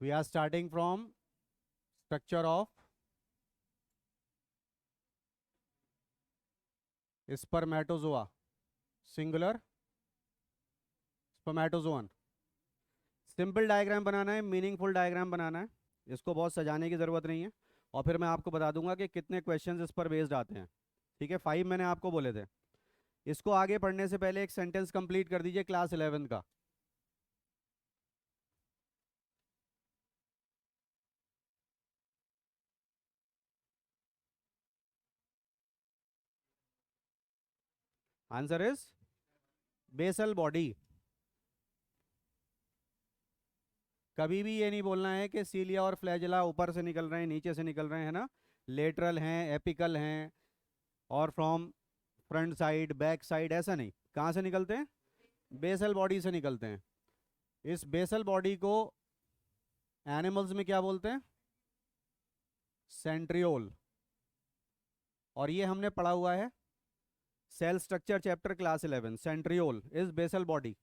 We are starting from structure of spermatozoa, singular spermatozoan. Simple diagram बनाना है, meaningful diagram बनाना है, इसको बहुत सजाने की ज़रूरत नहीं है। और फिर मैं आपको बता दूंगा कि कितने क्वेश्चंस इस पर बेस्ड आते हैं। ठीक है, 5 मैंने आपको बोले थे। इसको आगे पढ़ने से पहले एक सेंटेंस कंप्लीट कर दीजिए क्लास 11 का। Answer is basal body. कभी भी ये नहीं बोलना है कि सीलिया और फ्लैजेला ऊपर से निकल रहे हैं, नीचे से निकल रहे हैं, है ना। लेटरल हैं, एपिकल हैं, और from front side, back side, ऐसा नहीं। कहाँ से निकलते हैं? बेसल बॉडी से निकलते हैं। इस बेसल बॉडी को एनिमल्स में क्या बोलते हैं? सेंट्रियोल। और ये हमने पढ़ा हुआ है cell structure chapter class 11। Centriole is basal body.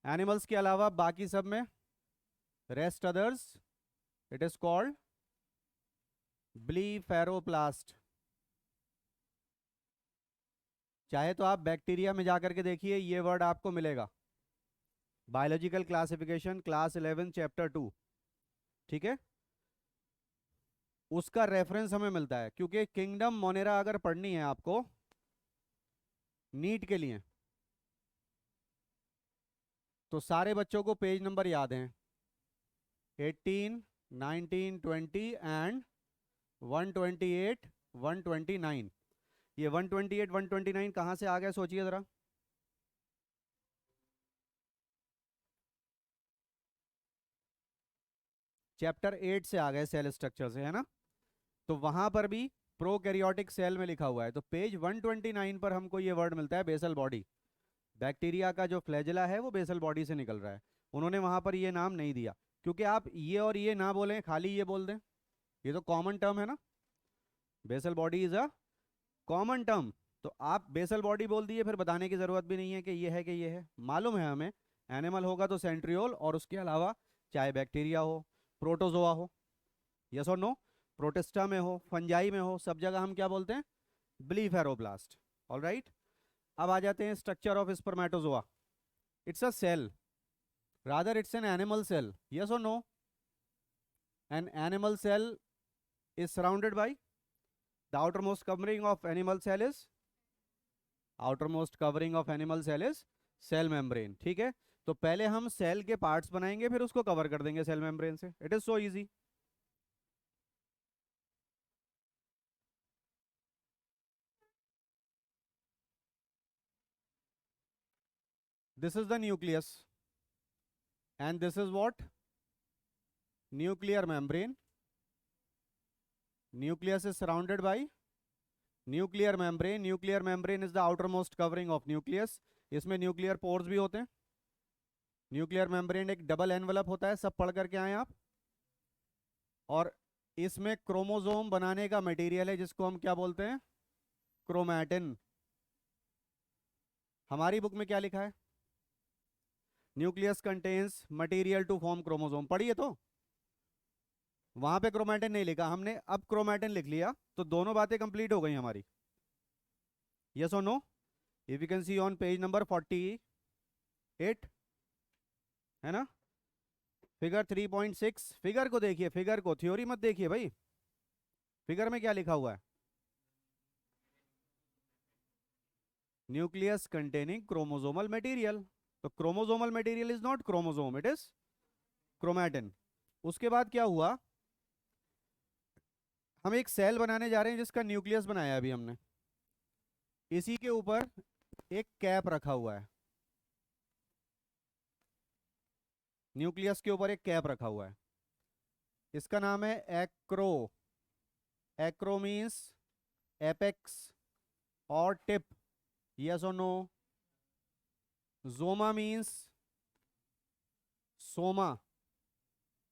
Animals के अलावा बाकी सब में, rest others, it is called blepharoplast. चाहे तो आप बैक्टीरिया में जाकर के देखिए, ये वर्ड आपको मिलेगा। Biological classification class 11 chapter 2। ठीक है, उसका रेफरेंस हमें मिलता है, क्योंकि किंगडम मोनेरा अगर पढ़नी है आपको नीट के लिए, तो सारे बच्चों को पेज नंबर याद हैं, 18, 19, 20 एंड 128, 129। ये 128, 129 कहाँ से आ गया सोचिए जरा। चैप्टर 8 से आ गए, सेल स्ट्रक्चर से, है ना। तो वहां पर भी प्रोकैरियोटिक सेल में लिखा हुआ है। तो पेज 129 पर हमको ये वर्ड मिलता है, बेसल बॉडी। बैक्टीरिया का जो फ्लैजेला है वो बेसल बॉडी से निकल रहा है। उन्होंने वहां पर ये नाम नहीं दिया, क्योंकि आप ये और ये ना बोलें, खाली ये बोल दें, ये तो कॉमन टर्म है ना। Basal body is a common term. तो आप बेसल बॉडी बोल दिए, फिर बताने की जरूरत भी नहीं है कि ये है कि ये है, मालूम है हमें। एनिमल होगा तो सेंट्रियोल, और उसके अलावा चाहे बैक्टीरिया हो, प्रोटोजोआ हो, यस और नो, प्रोटिस्टा में हो, फंजाई में हो, सब जगह हम क्या बोलते हैं? ब्लीफेरोब्लास्ट। ऑलराइट, अब आ जाते हैं structure of spermatozoa. It's a cell, rather it's an animal cell, yes और no. An animal cell is surrounded by the outermost covering of animal cell is outermost covering of animal cell is cell membrane। ठीक है, तो पहले हम cell के parts बनाएंगे, फिर उसको कवर कर देंगे सेल मेम्ब्रेन से। It is so easy. This is the nucleus and this is what? Nuclear membrane. Nucleus is surrounded by nuclear membrane. Nuclear membrane is the outermost covering of nucleus. इसमें nuclear pores भी होते हैं। Nuclear membrane एक double envelope होता है, सब पढ़ करके आए आप। और इसमें क्रोमोसोम बनाने का मटेरियल है, जिसको हम क्या बोलते हैं? क्रोमैटिन। हमारी बुक में क्या लिखा है? Nucleus contains material to form chromosome, पढ़िए तो। वहां पे क्रोमैटिन नहीं लिखा हमने, अब क्रोमैटिन लिख लिया, तो दोनों बातें कंप्लीट हो गई हमारी। यस और no? If you can see on page number 48, है ना, फिगर 3.6। फिगर को देखिए, फिगर को, थ्योरी मत देखिए भाई। फिगर में क्या लिखा हुआ है? Nucleus containing chromosomal material. तो chromosomal material is not chromosome, it is chromatin. उसके बाद क्या हुआ? हम एक सेल बनाने जा रहे हैं जिसका न्यूक्लियस बनाया अभी हमने। इसी के ऊपर एक कैप रखा हुआ है। न्यूक्लियस के ऊपर एक कैप रखा हुआ है, इसका नाम है एक्रो। एक्रो मीन्स एपेक्स और टिप, यस और नो। जोमा मीन्स सोमा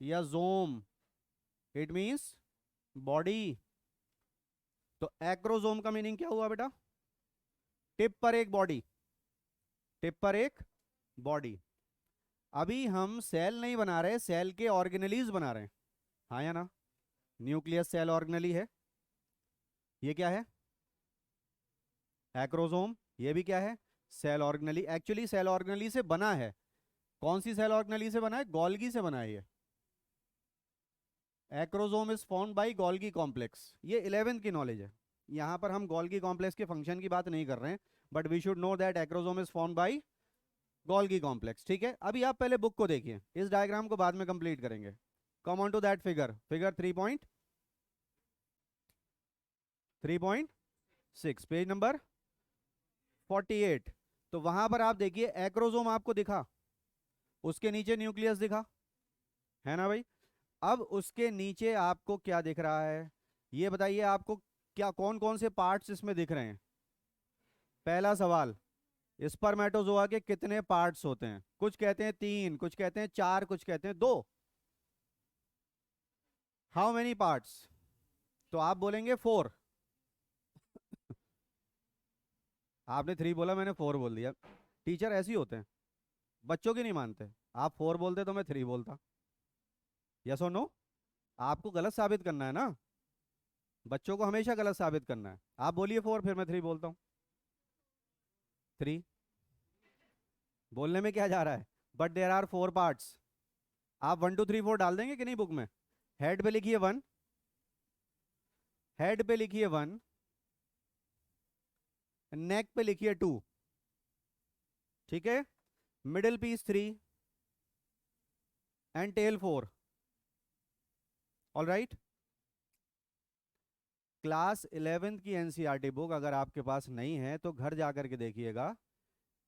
या जोम, इट मीन्स बॉडी। तो एक्रोजोम का मीनिंग क्या हुआ बेटा? टिप पर एक बॉडी, टिप पर एक बॉडी। अभी हम सेल नहीं बना रहे, सेल के ऑर्गेनेलीज बना रहे हैं, हाँ या ना? न्यूक्लियस सेल ऑर्गेनेली है, ये क्या है? एक्रोसोम। ये भी क्या है? Cell organelle. Actually cell organelle से बना है, कौन सी सेल ऑर्गेनेली से बना है? गोल्गी से बना है ये। Acrosome is formed by Golgi complex, ये 11th की नॉलेज है। यहाँ पर हम गोल्गी कॉम्प्लेक्स के फंक्शन की बात नहीं कर रहे हैं, but we should know that acrosome is formed by Golgi complex. ठीक है, अभी आप पहले बुक को देखिए, इस डायग्राम को बाद में कंप्लीट करेंगे। Come on to that figure, figure 3.6, page number 48। तो वहां पर आप देखिए एक्रोसोम आपको दिखा, उसके नीचे न्यूक्लियस दिखा, है ना भाई? अब उसके नीचे आपको क्या दिख रहा है, ये बताइए आपको, क्या कौन कौन से पार्ट्स इसमें दिख रहे हैं? पहला सवाल, स्पर्मेटोजोआ के कितने पार्ट्स होते हैं? कुछ कहते हैं 3, कुछ कहते हैं 4, कुछ कहते हैं 2। How many parts? तो आप बोलेंगे 4। आपने 3 बोला, मैंने 4 बोल दिया। टीचर ऐसे ही होते हैं, बच्चों की नहीं मानते। आप 4 बोलते तो मैं 3 बोलता। यस और नो? आपको गलत साबित करना है ना, बच्चों को हमेशा गलत साबित करना है। आप बोलिए 4, फिर मैं 3 बोलता हूँ। 3 बोलने में क्या जा रहा है? But there are 4 parts. आप 1 2 3 4 डाल देंगे कि नहीं बुक में? हेड पे लिखिए 1, हेड पे लिखिए 1, नेक पे लिखिए 2, ठीक है? Middle piece 3 and tail 4। All right. Class 11th की एनसीईआरटी बुक अगर आपके पास नहीं है तो घर जाकर के देखिएगा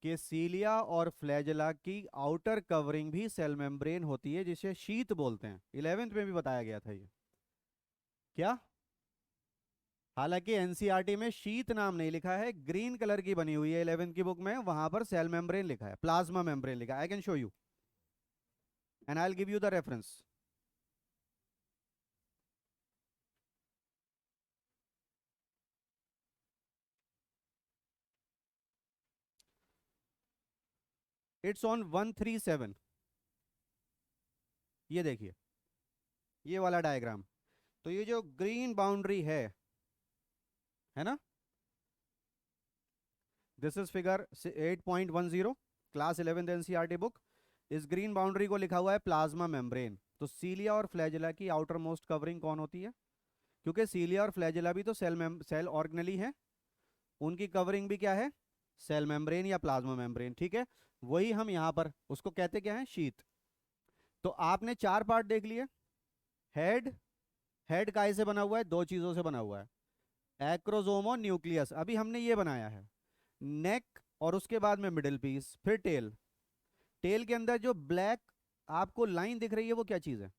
कि सीलिया और फ्लैजेला की आउटर कवरिंग भी सेल मेम्ब्रेन होती है, जिसे शीत बोलते हैं। 11th में भी बताया गया था ये। क्या? हालांकि एनसीईआरटी में शीत नाम नहीं लिखा है, ग्रीन कलर की बनी हुई है 11th की बुक में, वहां पर सेल मेम्ब्रेन लिखा है, प्लाज्मा मेम्ब्रेन लिखा है। I can show you and I will give you the reference. It's on 137। ये देखिए, ये वाला डायग्राम। तो ये जो ग्रीन बाउंड्री है ना, this is figure 8.10, class 11th NCERT book. इस ग्रीन बाउंड्री को लिखा हुआ है प्लाज्मा मेम्ब्रेन। तो सीलिया और फ्लैजेला की आउटर मोस्ट कवरिंग कौन होती है? क्योंकि सीलिया और फ्लैजेला भी तो सेल ऑर्गेनेली है, उनकी कवरिंग भी क्या है? सेल मेम्ब्रेन या प्लाज्मा मेम्ब्रेन, ठीक है? वही हम यहाँ पर उसको कहते क्या है? शीत। तो आपने 4 पार्ट देख लिए। हेड, हेड काय से बना हुआ है? 2 चीजों से बना हुआ है, एक्रोसोम और न्यूक्लियस। अभी हमने ये बनाया है नेक, और उसके बाद में मिडिल पीस, फिर टेल। टेल के अंदर जो ब्लैक आपको लाइन दिख रही है वो क्या चीज है?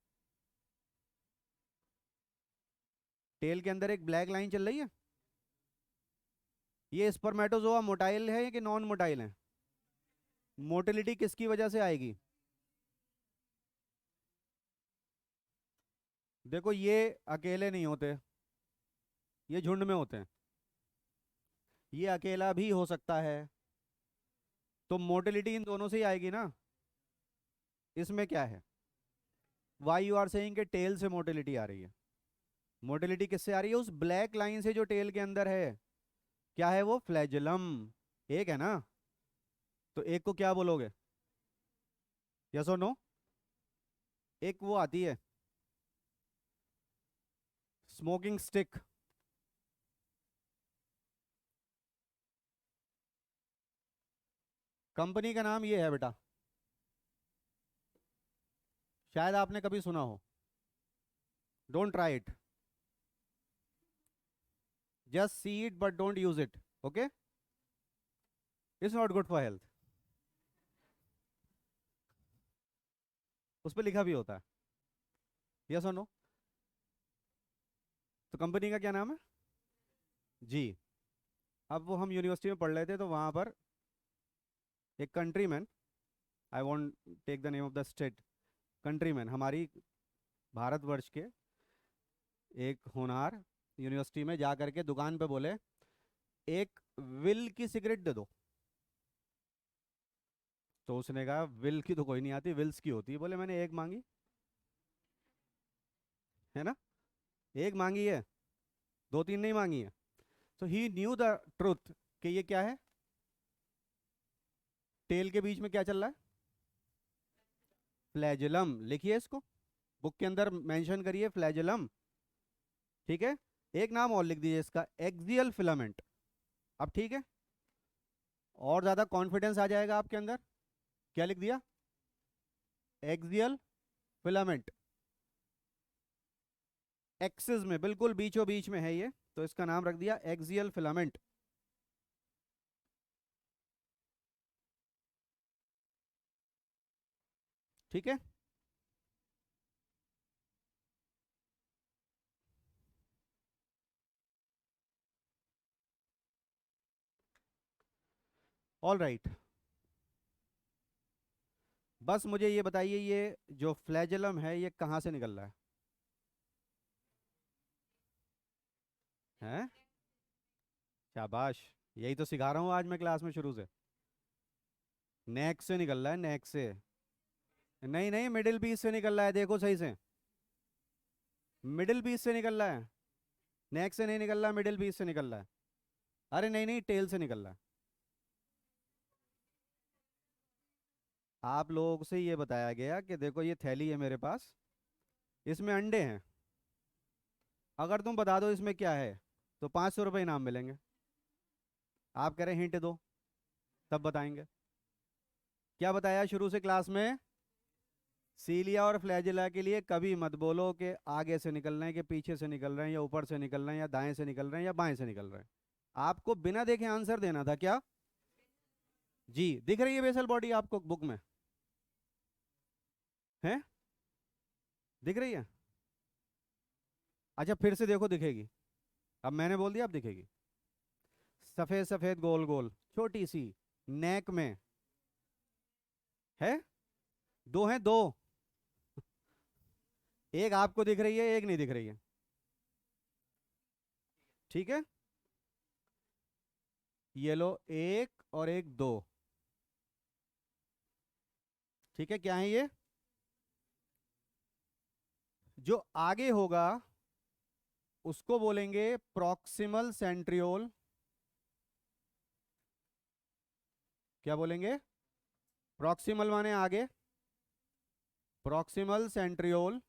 टेल के अंदर एक ब्लैक लाइन चल रही है, ये स्पर्मेटोजोआ मोटाइल है कि नॉन मोटाइल है? मोटिलिटी किसकी वजह से आएगी? देखो ये अकेले नहीं होते, ये झुंड में होते हैं, ये अकेला भी हो सकता है। तो मोटिलिटी इन दोनों से ही आएगी ना। इसमें क्या है? वाई यू आर सेइंग के टेल से मोटिलिटी आ रही है। मोटिलिटी किससे आ रही है? उस ब्लैक लाइन से जो टेल के अंदर है। क्या है वो? फ्लैजुलम। एक है ना, तो एक को क्या बोलोगे? यस और नो? एक वो आती है स्मोकिंग स्टिक, कंपनी का नाम ये है बेटा, शायद आपने कभी सुना हो। Don't try it, just see it but don't use it, okay? It's not good for health. उस पर लिखा भी होता है। यस और नो? तो कंपनी का क्या नाम है? जी। अब वो हम यूनिवर्सिटी में पढ़ रहे थे, तो वहां पर एक countryman, I want take the name of the state, countryman हमारी भारतवर्ष के एक होनहार यूनिवर्सिटी में जा करके दुकान पे बोले, एक विल की सिगरेट दे दो। तो उसने कहा विल की तो कोई नहीं आती, विल्स की होती है। बोले मैंने एक मांगी, है ना, एक मांगी है, दो तीन नहीं मांगी है। सो ही न्यू द ट्रुथ कि ये क्या है, टेल के बीच में क्या चल रहा है, फ्लैजुलम। लिखिए इसको, बुक के अंदर मेंशन करिए फ्लैजुलम। ठीक है, एक नाम और लिख दीजिए इसका, एक्सियल फिलामेंट। अब ठीक है, और ज्यादा कॉन्फिडेंस आ जाएगा आपके अंदर। क्या लिख दिया, एक्सियल फिलामेंट। एक्सिस में, बिल्कुल बीचों बीच में है ये, तो इसका नाम रख दिया एक्सियल फिलामेंट। ठीक है, ऑल राइट। बस मुझे ये बताइए, ये जो फ्लैजेलम है ये कहाँ से निकल रहा है? शाबाश, यही तो सिखा रहा हूँ आज मैं क्लास में शुरू से। नेक से निकल रहा है, नेक से। नहीं नहीं, मिडिल पीस से निकल रहा है, देखो सही से, मिडिल पीस से निकल रहा है। नेक से नहीं निकल रहा, मिडिल पीस से निकल रहा है। अरे नहीं नहीं, टेल से निकल रहा है। आप लोगों से ये बताया गया कि देखो ये थैली है मेरे पास, इसमें अंडे हैं, अगर तुम बता दो इसमें क्या है तो 500 रुपये इनाम मिलेंगे। आप कह रहे हिंट दो, तब बताएंगे। क्या बताया शुरू से क्लास में, सीलिया और फ्लैजिला के लिए कभी मत बोलो कि आगे से निकल रहे हैं कि पीछे से निकल रहे हैं या ऊपर से निकल रहे हैं या दाएं से निकल रहे हैं या बाएं से निकल रहे हैं। आपको बिना देखे आंसर देना था क्या? जी, दिख रही है बेसल बॉडी आपको बुक में? है, दिख रही है? अच्छा फिर से देखो, दिखेगी। अब मैंने बोल दिया, अब दिखेगी। सफेद सफेद गोल गोल छोटी सी, नेक में है, दो हैं दो, एक आपको दिख रही है, एक नहीं दिख रही है। ठीक है, ये लो, एक और एक दो। ठीक है, क्या है ये? जो आगे होगा उसको बोलेंगे प्रॉक्सिमल सेंट्रियोल। क्या बोलेंगे? प्रॉक्सिमल माने आगे, प्रॉक्सिमल सेंट्रियोल।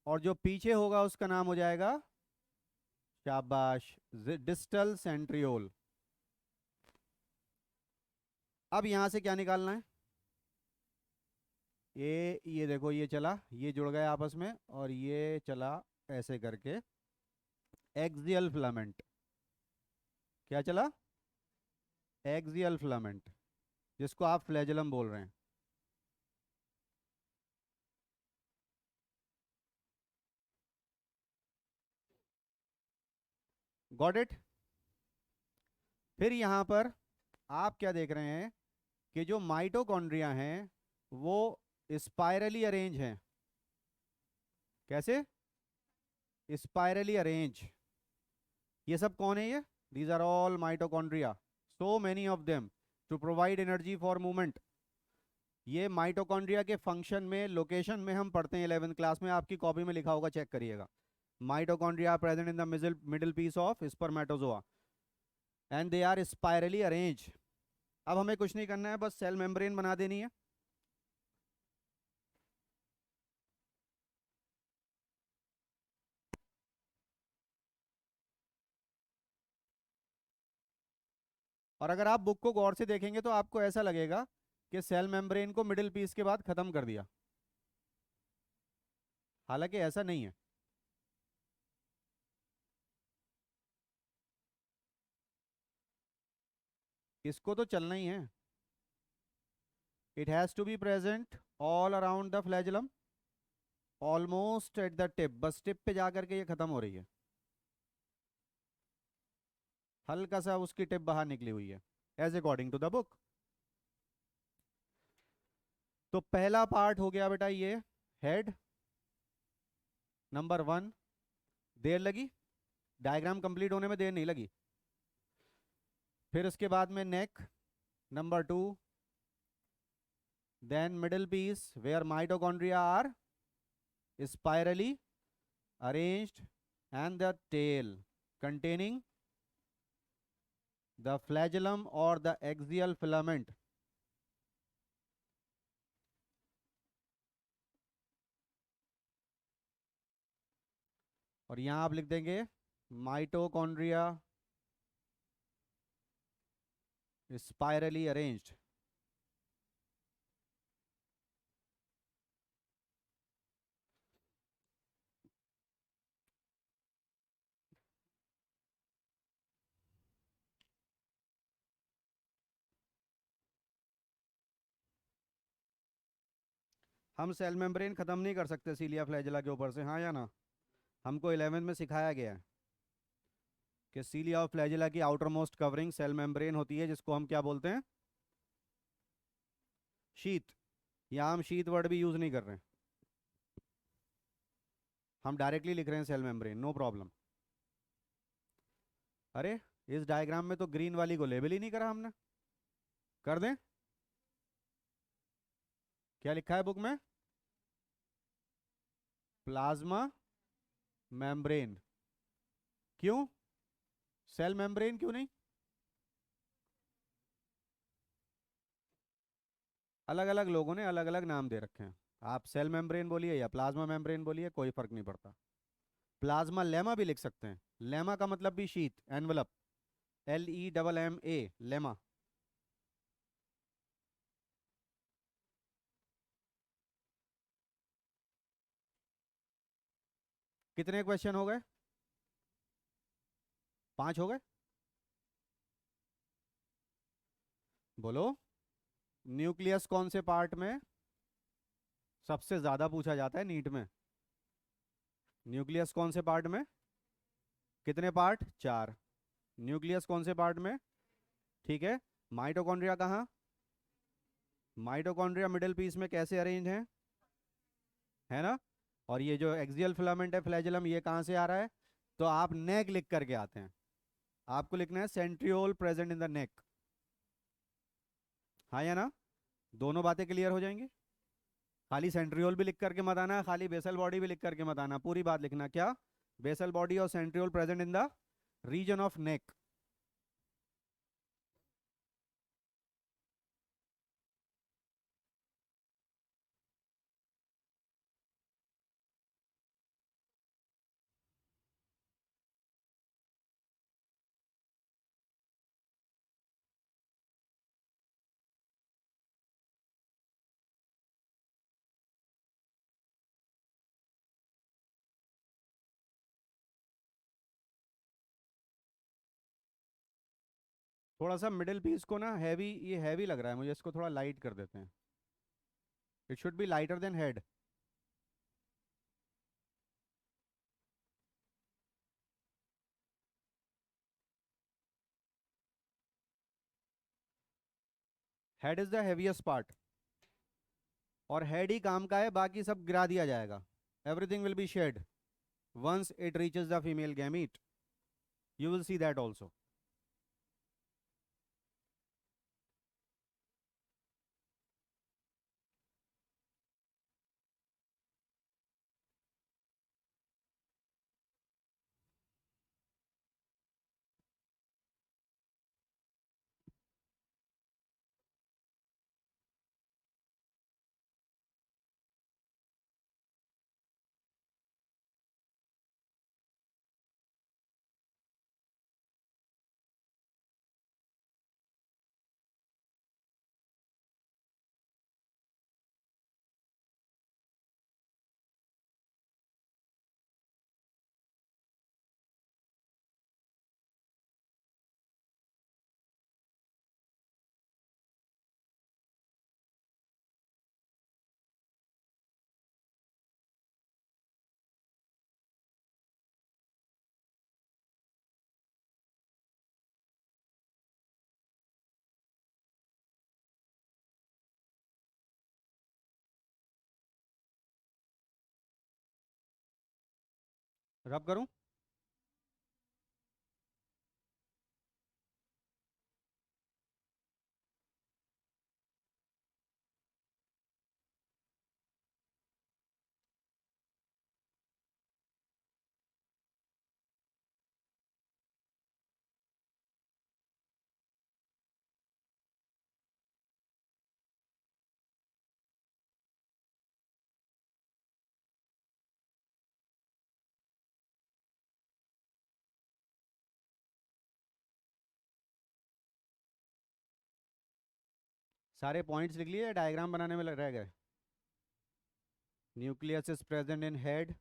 और जो पीछे होगा उसका नाम हो जाएगा, शाबाश, डिस्टल सेंट्रियोल। अब यहां से क्या निकालना है? ये देखो, ये चला, ये जुड़ गए आपस में, और ये चला ऐसे करके, एक्सियल फिलामेंट। क्या चला? एक्सियल फिलामेंट, जिसको आप फ्लैजेलम बोल रहे हैं। Got it? फिर यहां पर आप क्या देख रहे हैं कि जो माइटोकॉन्ड्रिया हैं वो स्पाइरली अरेंज हैं। कैसे? Spirally arrange. ये सब कौन है ये? These are all mitochondria, so many of them to provide energy for movement. ये माइटोकॉन्ड्रिया के फंक्शन में, लोकेशन में हम पढ़ते हैं 11th क्लास में, आपकी कॉपी में लिखा होगा, चेक करिएगा। Mitochondria present in the middle piece of spermatozoa and they are spirally arrange. अब हमें कुछ नहीं करना है, बस सेल मेम्ब्रेन बना देनी है। और अगर आप बुक को गौर से देखेंगे तो आपको ऐसा लगेगा कि सेल मेम्ब्रेन को मिडिल पीस के बाद खत्म कर दिया, हालांकि ऐसा नहीं है। इसको तो चलना ही है। It has to be present all around the flagellum, almost at the tip, बस टिप पे जाकर के ये खत्म हो रही है, हल्का सा उसकी टिप बाहर निकली हुई है, as according to the book. तो पहला पार्ट हो गया बेटा ये, हेड नंबर 1। देर लगी, डायग्राम कंप्लीट होने में देर नहीं लगी। फिर उसके बाद में नेक number 2, Then middle piece where mitochondria are spirally arranged, and the tail containing the flagellum or the axial filament. और यहां आप लिख देंगे माइटोकॉन्ड्रिया स्पाइरली अरेंज्ड. हम सेल मेम्ब्रेन खत्म नहीं कर सकते सीलिया फ्लैजेला के ऊपर से, हाँ या ना? हमको 11th में सिखाया गया है कि सीलिया और फ्लैजेला की outermost covering cell membrane होती है, जिसको हम क्या बोलते हैं? शीत. या हम शीत वर्ड भी यूज नहीं कर रहे हैं, हम डायरेक्टली लिख रहे हैं सेल मेम्ब्रेन, नो प्रॉब्लम. अरे इस डायग्राम में तो ग्रीन वाली को लेबल ही नहीं करा हमने. कर दें? क्या लिखा है बुक में? Plasma membrane. क्यों सेल मेम्ब्रेन क्यों नहीं? अलग अलग लोगों ने अलग अलग नाम दे रखे हैं. आप सेल मेम्ब्रेन बोलिए या प्लाज्मा मेम्ब्रेन बोलिए, कोई फर्क नहीं पड़ता. प्लाज्मा लेमा भी लिख सकते हैं. लेमा का मतलब भी शीत, एनवलप. LEMMA, lemma. कितने क्वेश्चन हो गए? 5 हो गए. बोलो. न्यूक्लियस कौन से पार्ट में सबसे ज्यादा पूछा जाता है नीट में? न्यूक्लियस कौन से पार्ट में? कितने पार्ट? 4. न्यूक्लियस कौन से पार्ट में? ठीक है. माइटोकॉन्ड्रिया कहाँ? माइटोकॉन्ड्रिया मिडिल पीस में कैसे अरेंज है ना? और ये जो एक्सियल फिलामेंट है फ्लैजेलम, ये कहाँ से आ रहा है? तो आप नेक लिख करके आते हैं. आपको लिखना है centriole present in the neck. हाँ या ना? दोनों बातें क्लियर हो जाएंगी. खाली सेंट्रियोल भी लिख करके मत आना, खाली बेसल बॉडी भी लिख करके मत आना, पूरी बात लिखना. क्या? बेसल बॉडी और centriole present in the region of neck. थोड़ा सा मिडिल पीस को ना हैवी, ये हैवी लग रहा है मुझे, इसको थोड़ा लाइट कर देते हैं. It should be lighter than head. Head is the heaviest part, और हेड ही काम का है, बाकी सब गिरा दिया जाएगा. Everything will be shed once it reaches the female gamete. You will see that also. रब करूं? सारे पॉइंट्स लिख लिए, डायग्राम बनाने में रह गए? Nucleus is present in head,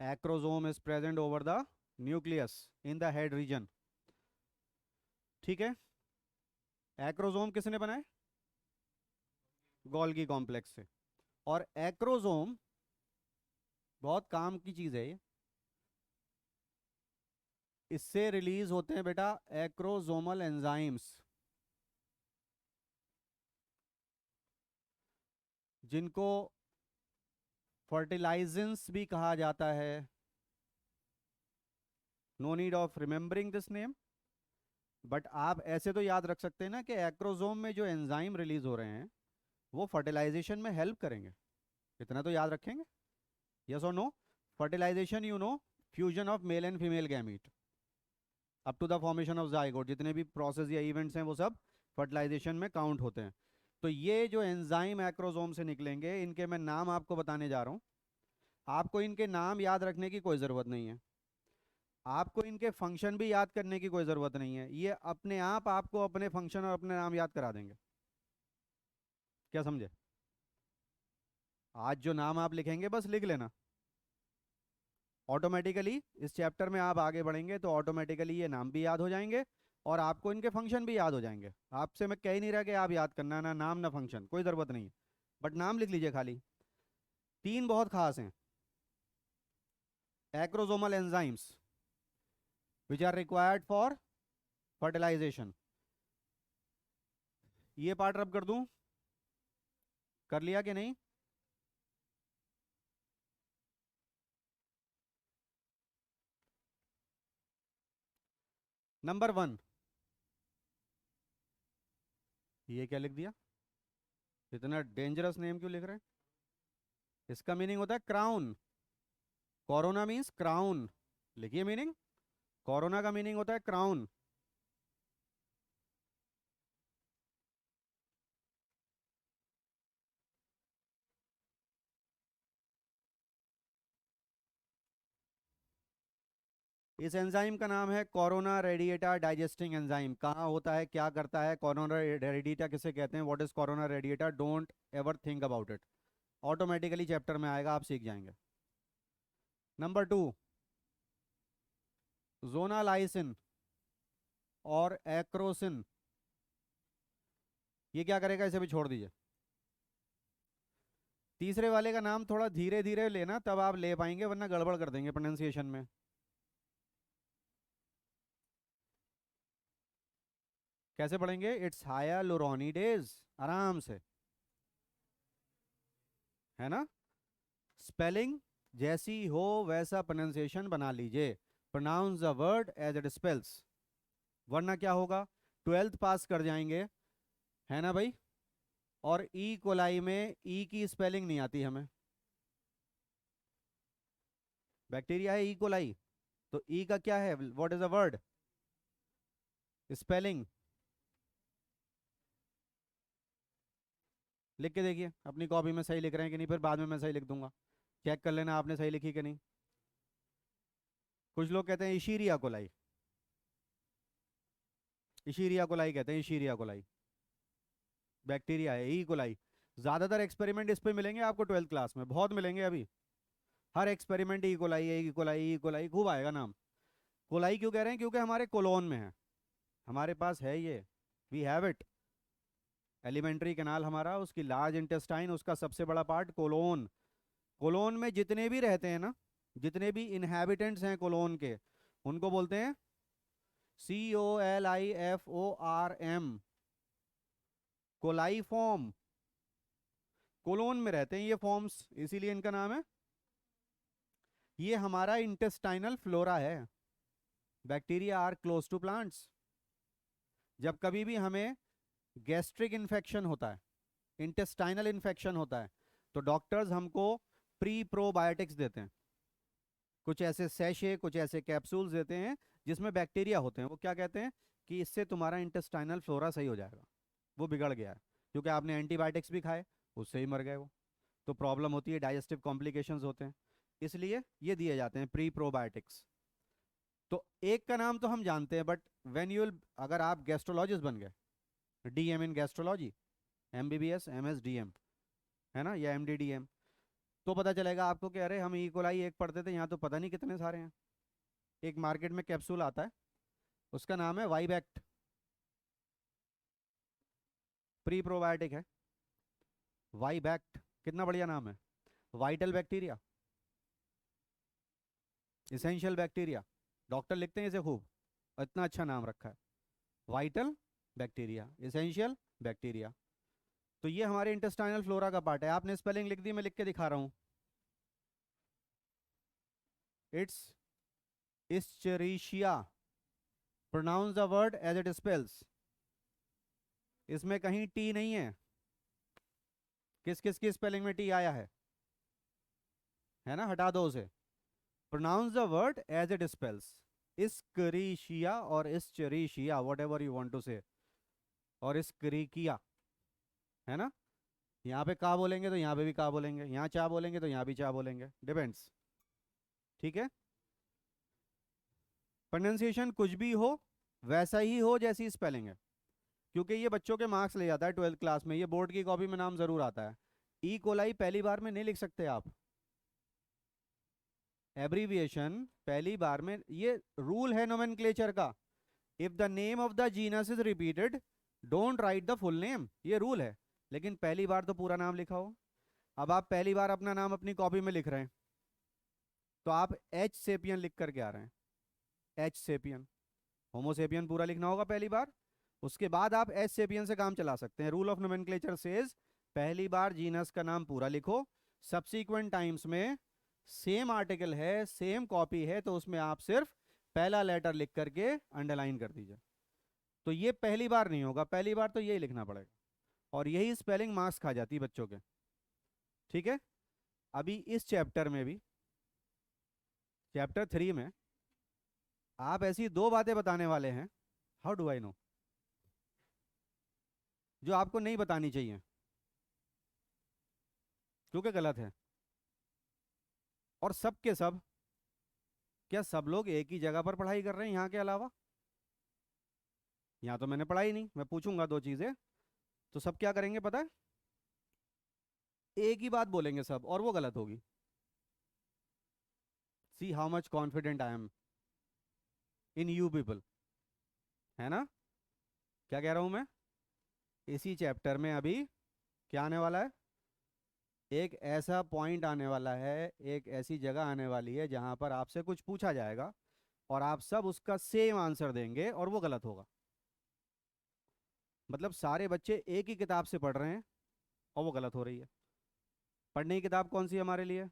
acrosome is present over the nucleus in the head region. ठीक है। एक्रोसोम किसने बनाए? गोल्गी कॉम्प्लेक्स से। और एक्रोसोम बहुत काम की चीज है ये। इससे रिलीज होते हैं बेटा एक्रोसोमल एंजाइम्स, जिनको फर्टिलाइजेंस भी कहा जाता है। No need of remembering this name, but आप ऐसे तो याद रख सकते हैं ना कि एक्रोसोम में जो एंजाइम रिलीज हो रहे हैं वो फर्टिलाइजेशन में हेल्प करेंगे। इतना तो याद रखेंगे। यस और no? Fertilisation, you know, fusion of male and female gamete up to the formation of zygote, जितने भी प्रोसेस या इवेंट्स हैं वो सब फर्टिलाइजेशन में काउंट होते हैं। तो ये जो एंजाइम एक्रोसोम से निकलेंगे, इनके मैं नाम आपको बताने जा रहा हूँ। आपको इनके नाम याद रखने की कोई ज़रूरत नहीं है, आपको इनके फंक्शन भी याद करने की कोई ज़रूरत नहीं है। ये अपने आप आपको अपने फंक्शन और अपने नाम याद करा देंगे। क्या समझे? आज जो नाम आप लिखेंगे बस लिख लेना, ऑटोमेटिकली इस चैप्टर में आप आगे बढ़ेंगे तो ऑटोमेटिकली ये नाम भी याद हो जाएंगे और आपको इनके फंक्शन भी याद हो जाएंगे। आपसे मैं कह ही नहीं रहा कि आप याद करना, ना नाम ना फंक्शन, कोई ज़रूरत नहीं है, बट नाम लिख लीजिए खाली। तीन बहुत खास हैं acrosomal enzymes which are required for fertilisation. ये पार्ट रब कर दूं? कर लिया कि नहीं? नंबर वन, ये क्या लिख दिया? इतना डेंजरस नेम क्यों लिख रहे हैं? इसका मीनिंग होता है क्राउन। Corona means crown. लिखिए मीनिंग, कोरोना का मीनिंग होता है क्राउन। इस एंजाइम का नाम है कोरोना रेडिएटा डाइजेस्टिंग एंजाइम। कहाँ होता है, क्या करता है? कोरोना रेडिएटा किसे कहते हैं? What is corona radiata? Don't ever think about it, automatically chapter में आएगा, आप सीख जाएंगे। नंबर टू, जोनालाइसिन और एक्रोसिन। ये क्या करेगा? इसे भी छोड़ दीजिए। तीसरे वाले का नाम थोड़ा धीरे धीरे लेना, तब आप ले पाएंगे, वरना गड़बड़ कर देंगे प्रोनाउंसिएशन में। कैसे पढ़ेंगे? इट्स हायालुरोनिडेज, आराम से, है ना? स्पेलिंग जैसी हो वैसा प्रोनाउंसिएशन बना लीजिए, pronounce the word as it spells, वरना क्या होगा? ट्वेल्थ पास कर जाएंगे, है ना भाई? और ई कोलाई में ई की स्पेलिंग नहीं आती हमें। बैक्टीरिया है ई कोलाई, तो ई का क्या है? What is the word? Spelling लिख के देखिए अपनी कॉपी में सही लिख रहे हैं कि नहीं, फिर बाद में मैं सही लिख दूंगा, चेक कर लेना आपने सही लिखी कि नहीं। कुछ लोग कहते हैं इशीरिया कोलाई, इशीरिया कोलाई कहते हैं, इशीरिया कोलाई बैक्टीरिया है, ई कोलाई। ज्यादातर एक्सपेरिमेंट इस पे मिलेंगे आपको ट्वेल्थ क्लास में, बहुत मिलेंगे अभी। हर एक्सपेरिमेंट ई कोलाई है, ई कोलाई, ई कोलाई खूब आएगा नाम। कोलाई क्यों कह रहे हैं? क्योंकि हमारे कोलोन में है, हमारे पास है ये, we have it. Alimentary canal हमारा, उसकी लार्ज इंटेस्टाइन, उसका सबसे बड़ा पार्ट कोलोन। कोलोन में जितने भी रहते हैं ना, जितने भी इनहेबिटेंट्स हैं कोलोन के, उनको बोलते हैं COLIFORM, कोलाई फॉर्म। कोलोन में रहते हैं ये फॉर्म्स, इसीलिए इनका नाम है। ये हमारा इंटेस्टाइनल फ्लोरा है। Bacteria are close to plants. जब कभी भी हमें गैस्ट्रिक इन्फेक्शन होता है, इंटेस्टाइनल इन्फेक्शन होता है, तो डॉक्टर्स हमको प्री प्रोबायोटिक्स देते हैं। कुछ ऐसे सैशे, कुछ ऐसे कैप्सूल्स देते हैं जिसमें बैक्टीरिया होते हैं। वो क्या कहते हैं कि इससे तुम्हारा इंटेस्टाइनल फ्लोरा सही हो जाएगा, वो बिगड़ गया है क्योंकि आपने एंटीबायोटिक्स भी खाए, उससे ही मर गए वो। तो प्रॉब्लम होती है, डाइजेस्टिव कॉम्प्लिकेशंस होते हैं, इसलिए ये दिए जाते हैं प्री प्रोबायोटिक्स। तो एक का नाम तो हम जानते हैं, बट व्हेन यू, अगर आप गैस्ट्रोलॉजिस्ट बन गए, DM इन गैस्ट्रोलॉजी, MBBS MS DM, है ना, या MDDM। तो पता चलेगा आपको कि अरे हम ई कोलाई एक पढ़ते थे, यहाँ तो पता नहीं कितने सारे हैं। एक मार्केट में कैप्सूल आता है, उसका नाम है वाइबैक्ट, प्री प्रोबायोटिक है। वाइबैक्ट कितना बढ़िया नाम है। Vital bacteria, essential bacteria, doctor लिखते हैं इसे खूब, इतना अच्छा नाम रखा है। Vital bacteria, essential bacteria. तो ये हमारे इंटेस्टाइनल फ्लोरा का पार्ट है। आपने स्पेलिंग लिख दी, मैं लिख के दिखा रहा हूँ। It's Escherichia, pronounce the word as it spells. इसमें कहीं टी नहीं है। किस किस की स्पेलिंग में टी आया है ना, हटा दो उसे। Pronounce the word as it spells, Escherichia और Escherichia, whatever you want to say, और इस्करीकिया, है ना। यहाँ पे का बोलेंगे तो यहाँ पे भी का बोलेंगे, यहाँ चा बोलेंगे तो यहाँ भी चा बोलेंगे, डिपेंड्स। ठीक है, प्रोनाउंसिएशन कुछ भी हो, वैसा ही हो जैसी स्पेलिंग है, क्योंकि ये बच्चों के मार्क्स ले जाता है 12th क्लास में। ये बोर्ड की कॉपी में नाम जरूर आता है। ई कोलाई पहली बार में नहीं लिख सकते आप, एब्रीविएशन पहली बार में, ये रूल है नोमेनक्लेचर का। If the name of the genus is repeated, don't write the full name, ये रूल है। लेकिन पहली बार तो पूरा नाम लिखा हो। अब आप पहली बार अपना नाम अपनी कॉपी में लिख रहे हैं, तो आप एच सेपियन लिख करके आ रहे हैं, एच सेपियन। होमोसेपियन पूरा लिखना होगा पहली बार, उसके बाद आप एच सेपियन से काम चला सकते हैं। रूल ऑफ नोमेनक्लेचर सेज पहली बार जीनस का नाम पूरा लिखो, सब्सीक्वेंट टाइम्स में सेम आर्टिकल है, सेम कॉपी है, तो उसमें आप सिर्फ पहला लेटर लिख करके अंडरलाइन कर दीजिए। तो ये पहली बार नहीं होगा, पहली बार तो यही लिखना पड़ेगा, और यही स्पेलिंग मार्क्स खा जाती है बच्चों के। ठीक है, अभी इस चैप्टर में भी, चैप्टर 3 में आप ऐसी दो बातें बताने वाले हैं, हाउ डू आई नो, जो आपको नहीं बतानी चाहिए क्योंकि गलत है। और सब के सब, क्या सब लोग एक ही जगह पर पढ़ाई कर रहे हैं यहाँ के अलावा? यहाँ तो मैंने पढ़ाई नहीं, मैं पूछूंगा दो चीजें, तो सब क्या करेंगे पता है? एक ही बात बोलेंगे सब, और वो गलत होगी। See how much confident I am in you people, है ना। क्या कह रहा हूं मैं? इसी चैप्टर में अभी क्या आने वाला है? एक ऐसा पॉइंट आने वाला है, एक ऐसी जगह आने वाली है जहां पर आपसे कुछ पूछा जाएगा और आप सब उसका सेम आंसर देंगे और वो गलत होगा। मतलब सारे बच्चे एक ही किताब से पढ़ रहे हैं और वो गलत हो रही है। पढ़ने की किताब कौन सी है हमारे लिए?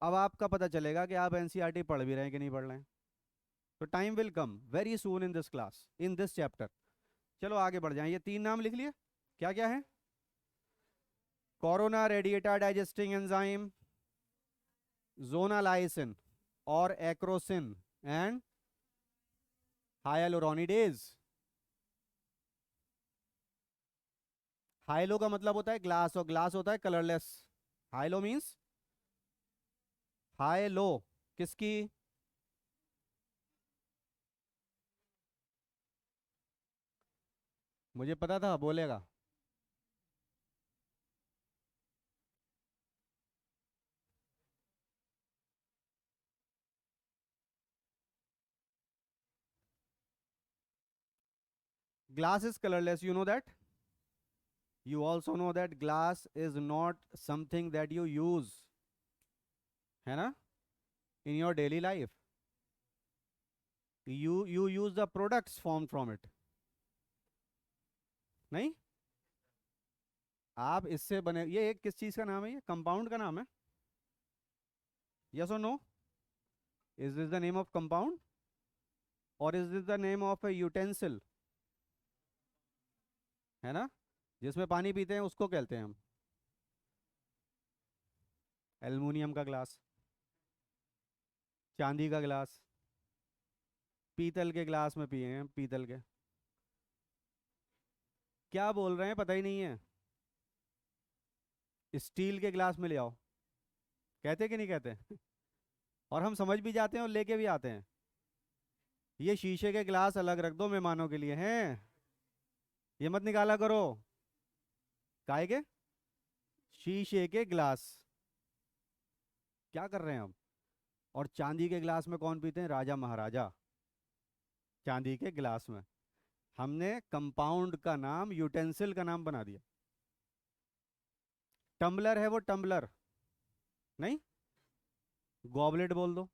अब आपका पता चलेगा कि आप एनसीईआरटी पढ़ भी रहे हैं कि नहीं पढ़ रहे हैं। तो time will come very soon in this class, in this chapter. चलो आगे बढ़ जाएं। ये 3 नाम लिख लिए, क्या क्या है? कोरोना रेडिएटा डाइजेस्टिंग एंजाइम, जोनालाइसिन और एक्रोसिन एंड हाइलुरोनिडेज। हाइलो का मतलब होता है ग्लास, और ग्लास होता है कलरलेस। हाइलो मींस, हाइलो किसकी? मुझे पता था बोलेगा। Glass is colourless, you know that. You also know that glass is not something that you use, है ना, in your daily life. You use the products formed from it, नहीं? आप इससे बने, ये एक किस चीज का नाम है? ये कंपाउंड का नाम है, यस और no? Is this the name of compound और is this the name of a utensil? है ना, जिसमें पानी पीते हैं उसको कहते हैं हम एल्युमिनियम का ग्लास, चांदी का ग्लास, पीतल के ग्लास में पिए हैं, पीतल के। क्या बोल रहे हैं पता ही नहीं है। स्टील के ग्लास में ले आओ, कहते कि नहीं कहते? और हम समझ भी जाते हैं और लेके भी आते हैं। ये शीशे के ग्लास अलग रख दो मेहमानों के लिए हैं, ये मत निकाला करो। काय के? शीशे के ग्लास। क्या कर रहे हैं हम? और चांदी के ग्लास में कौन पीते हैं? राजा महाराजा। चांदी के ग्लास में। हमने कंपाउंड का नाम यूटेंसिल का नाम बना दिया। टम्बलर है वो, टम्बलर नहीं। गॉबलेट बोल दो,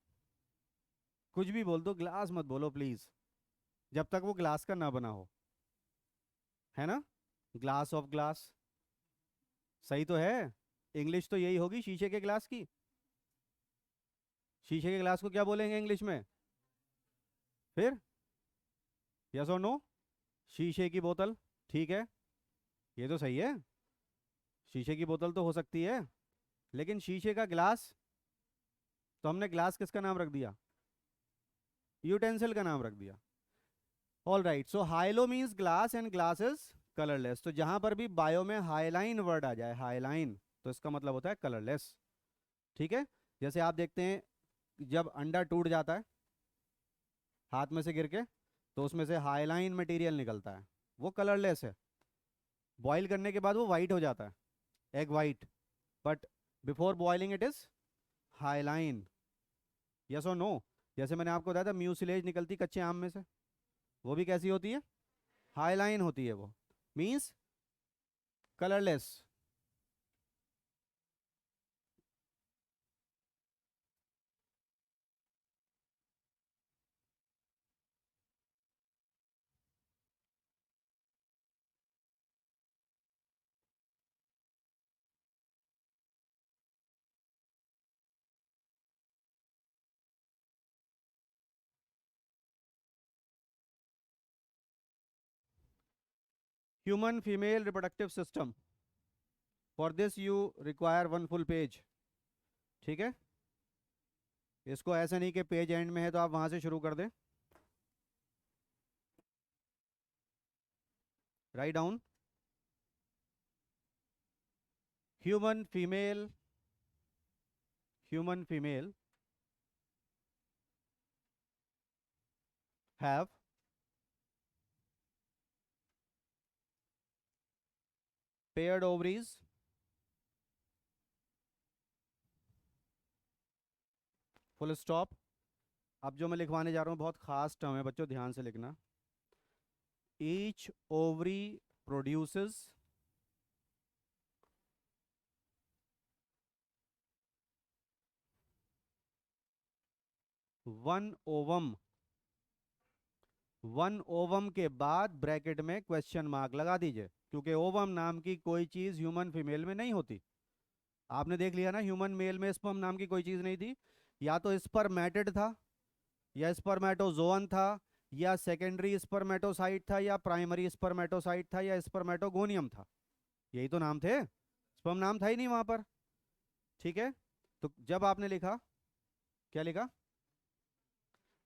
कुछ भी बोल दो, ग्लास मत बोलो प्लीज, जब तक वो ग्लास का ना बना हो, है ना। ग्लास ऑफ ग्लास, सही तो है। इंग्लिश तो यही होगी शीशे के ग्लास की। शीशे के ग्लास को क्या बोलेंगे इंग्लिश में? फिर यस और नो? शीशे की बोतल, ठीक है, ये तो सही है। शीशे की बोतल तो हो सकती है, लेकिन शीशे का ग्लास, तो हमने ग्लास किसका नाम रख दिया? यूटेंसिल का नाम रख दिया। All right, so high-low means glass and glass is colourless. तो जहां पर भी बायो में हाईलाइन वर्ड आ जाए, हाईलाइन, तो इसका मतलब होता है कलरलेस। ठीक है। जैसे आप देखते हैं, जब अंडा टूट जाता है हाथ में से गिर के, तो उसमें से हाईलाइन मटेरियल निकलता है, वो कलरलेस है। बॉईल करने के बाद वो वाइट हो जाता है, egg white, but before boiling it is highline. Yes और नो? जैसे मैंने आपको बताया था म्यूसिलेज निकलती कच्चे आम में से, वो भी कैसी होती है? हाईलाइन होती है वो, means colourless. Human female reproductive system, for this you require one full page. ठीक है। इसको ऐसा नहीं कि पेज एंड में है तो आप वहां से शुरू कर दें। Write down, human female, human female have paired ovaries, full stop. अब जो मैं लिखवाने जा रहा हूँ बहुत खास टर्म है बच्चों, ध्यान से लिखना। Each ovary produces one ovum. One ovum के बाद ब्रैकेट में क्वेश्चन मार्क लगा दीजिए, क्योंकि ओवम नाम की कोई चीज ह्यूमन फीमेल में नहीं होती। आपने देख लिया ना, ह्यूमन मेल में स्पर्म नाम की कोई चीज नहीं थी। या तो स्पर्मेटेड था, या स्पर्मेटोजोअन था, या सेकेंडरी स्पर्मेटोसाइट था, या प्राइमरी स्पर्मेटोसाइट था, या स्पर्मेटोगोनियम था। यही तो नाम थे, स्पर्म नाम था ही नहीं वहां पर। ठीक है। तो जब आपने लिखा, क्या लिखा?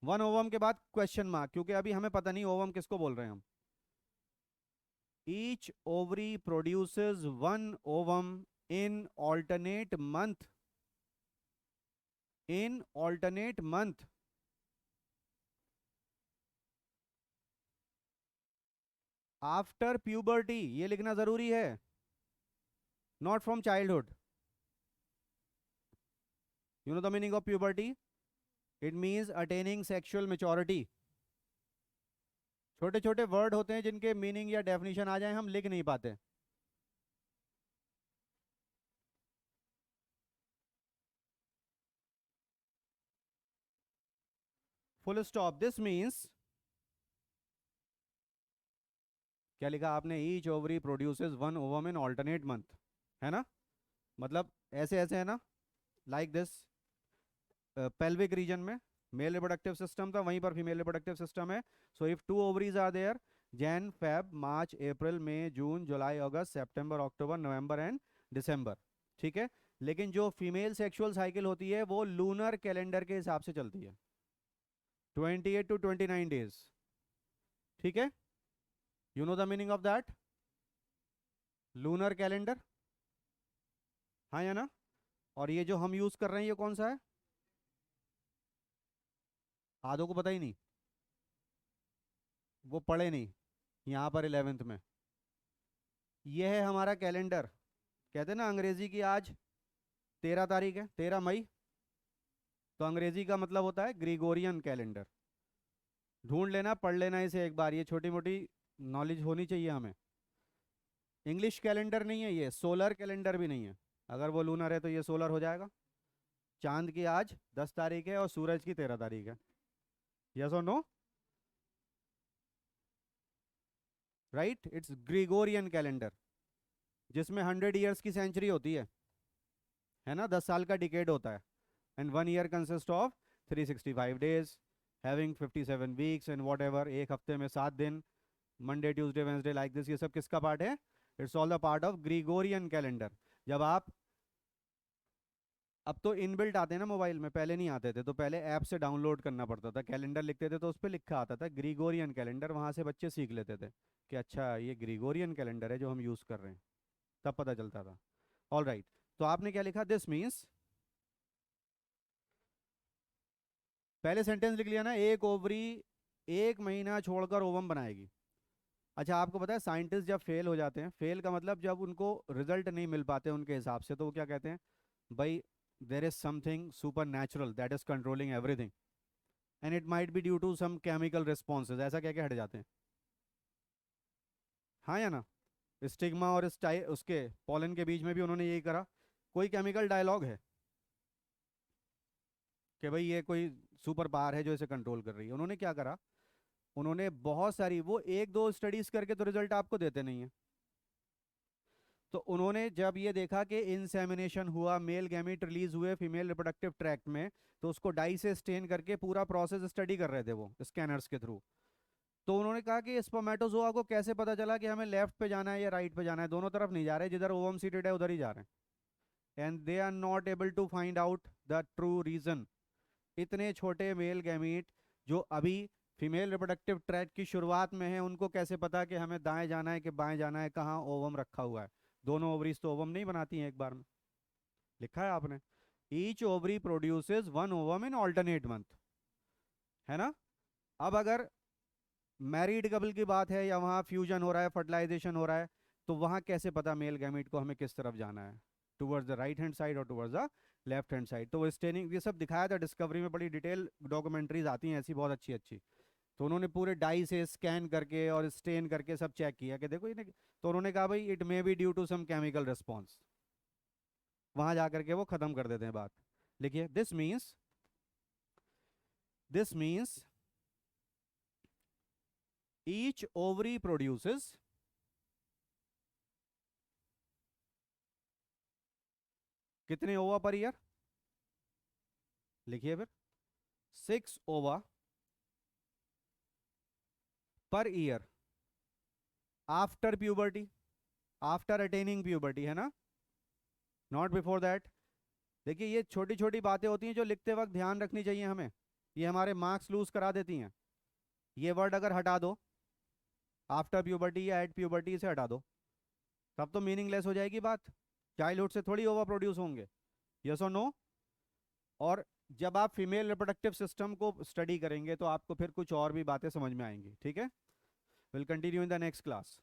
वन ओवम के बाद क्वेश्चन मार्क, क्योंकि अभी हमें पता नहीं ओवम किसको बोल रहे हैं हम। Each ovary produces one ovum in alternate month, in alternate month after puberty, ये लिखना जरूरी है, not from childhood. You know the meaning of puberty? It means attaining sexual maturity. छोटे छोटे वर्ड होते हैं जिनके मीनिंग या डेफिनेशन आ जाए हम लिख नहीं पाते। फुल स्टॉप, दिस मीन्स, क्या लिखा आपने? Each ovary produces one ovum in alternate month, है ना। मतलब ऐसे ऐसे है ना, लाइक दिस। पेल्विक रीजन में मेल रिप्रोडक्टिव सिस्टम था, वहीं पर फीमेल रिप्रोडक्टिव सिस्टम है। So if two ovaries are there, Jan Feb March April May June July August September October November and December. ठीक है। लेकिन जो फीमेल सेक्सुअल साइकिल होती है वो लूनर कैलेंडर के हिसाब से चलती है, 28 to 29 days। ठीक है। You know the meaning of that? Lunar calendar, हाँ या ना? और ये जो हम यूज कर रहे हैं ये कौन सा है? आधों को पता ही नहीं, वो पढ़े नहीं यहाँ पर 11th में। ये है हमारा कैलेंडर। कहते हैं ना अंग्रेजी की आज 13 तारीख है, 13 मई। तो अंग्रेजी का मतलब होता है ग्रिगोरियन कैलेंडर। ढूंढ लेना, पढ़ लेना इसे एक बार, ये छोटी मोटी नॉलेज होनी चाहिए हमें। इंग्लिश कैलेंडर नहीं है ये, सोलर कैलेंडर भी नहीं है। अगर वो लूनर है तो ये सोलर हो जाएगा। चांद की आज 10 तारीख है और सूरज की 13 तारीख है। यस और no? Right, it's Gregorian calendar, जिसमें 100 ईयर्स की सेंचुरी होती है ना, 10 साल का डिकेड होता है। And 1 year consist of 365 days, having 57 weeks and what ever, एक हफ्ते में 7 दिन, Monday Tuesday Wednesday like this. ये सब किसका पार्ट है? It's all the part of Gregorian calendar. जब आप, अब तो इनबिल्ट आते हैं ना मोबाइल में, पहले नहीं आते थे, तो पहले ऐप से डाउनलोड करना पड़ता था। कैलेंडर लिखते थे तो उस पर लिखा आता था ग्रिगोरियन कैलेंडर, वहां से बच्चे सीख लेते थे कि अच्छा ये ग्रिगोरियन कैलेंडर है जो हम यूज कर रहे हैं, तब पता चलता था। ऑल राइट, तो आपने क्या लिखा? दिस मीन्स, पहले सेंटेंस लिख लिया ना, एक ओवरी 1 महीना छोड़कर ओवम बनाएगी। अच्छा, आपको पता है साइंटिस्ट जब फेल हो जाते हैं, फेल का मतलब जब उनको रिजल्ट नहीं मिल पाते उनके हिसाब से, तो वो क्या कहते हैं? भाई, there is something super natural that is controlling everything and it might be due to some chemical responses, ऐसा कह के हट जाते हैं। हाँ या ना? स्टिग्मा और उसके पॉलन के बीच में भी उन्होंने यही करा। कोई केमिकल डायलॉग है कि भाई ये कोई सुपर पावर है जो इसे कंट्रोल कर रही है? उन्होंने क्या करा? उन्होंने बहुत सारी, वो एक दो स्टडीज करके तो रिजल्ट आपको देते नहीं है। तो उन्होंने जब ये देखा कि इंसेमिनेशन हुआ, मेल गैमीट रिलीज हुए फीमेल रिप्रोडक्टिव ट्रैक्ट में, तो उसको डाई से स्टेन करके पूरा प्रोसेस स्टडी कर रहे थे वो स्कैनर्स के थ्रू। तो उन्होंने कहा कि स्पर्मेटोजोआ को कैसे पता चला कि हमें लेफ्ट पे जाना है या राइट पे जाना है? दोनों तरफ नहीं जा रहे, जिधर ओवम सीटेड है उधर ही जा रहे हैं। And they are not able to find out the true reason. इतने छोटे मेल गैमीट जो अभी फीमेल रिप्रोडक्टिव ट्रैक्ट की शुरुआत में है, उनको कैसे पता कि हमें दाएं जाना है कि बाएं जाना है, कहाँ ओवम रखा हुआ है? दोनों ओवरीज तो ओवम नहीं बनाती हैं एक बार में। लिखा है आपने, each ovary produces one ovum in alternate month, है ना? अब अगर मैरिड कपल की बात है या वहाँ फ्यूजन हो रहा है, फर्टिलाइजेशन हो रहा है, तो वहाँ कैसे पता मेल गैमीट को हमें किस तरफ जाना है, towards the right hand side और towards the left hand side? तो वो स्टेनिंग, ये सब दिखाया था डिस्कवरी में, बड़ी डिटेल डॉक्यूमेंट्रीज आती हैं ऐसी बहुत अच्छी अच्छी। तो उन्होंने पूरे डाई से स्कैन करके और स्टेन करके सब चेक किया कि देखो इन्हें, तो उन्होंने कहा भाई it may be due to some chemical response. वहां जाकर के वो खत्म कर देते हैं बात। लिखिए, this means each ovary produces, कितने ओवा पर ईयर? लिखिए फिर, 6 ओवा per year after puberty, after attaining puberty, है ना? Not before that. देखिए, ये छोटी छोटी बातें होती हैं जो लिखते वक्त ध्यान रखनी चाहिए हमें, ये हमारे मार्क्स लूज करा देती हैं। ये वर्ड अगर हटा दो, आफ्टर प्यूबर्टी या एट प्यूबर्टी, से हटा दो, तब तो मीनिंगलेस हो जाएगी बात। चाइल्डहुड से थोड़ी ओवर प्रोड्यूस होंगे। यस और नो? और जब आप फीमेल रिप्रोडक्टिव सिस्टम को स्टडी करेंगे तो आपको फिर कुछ और भी बातें समझ में आएंगी, ठीक है? Will continue in the next class.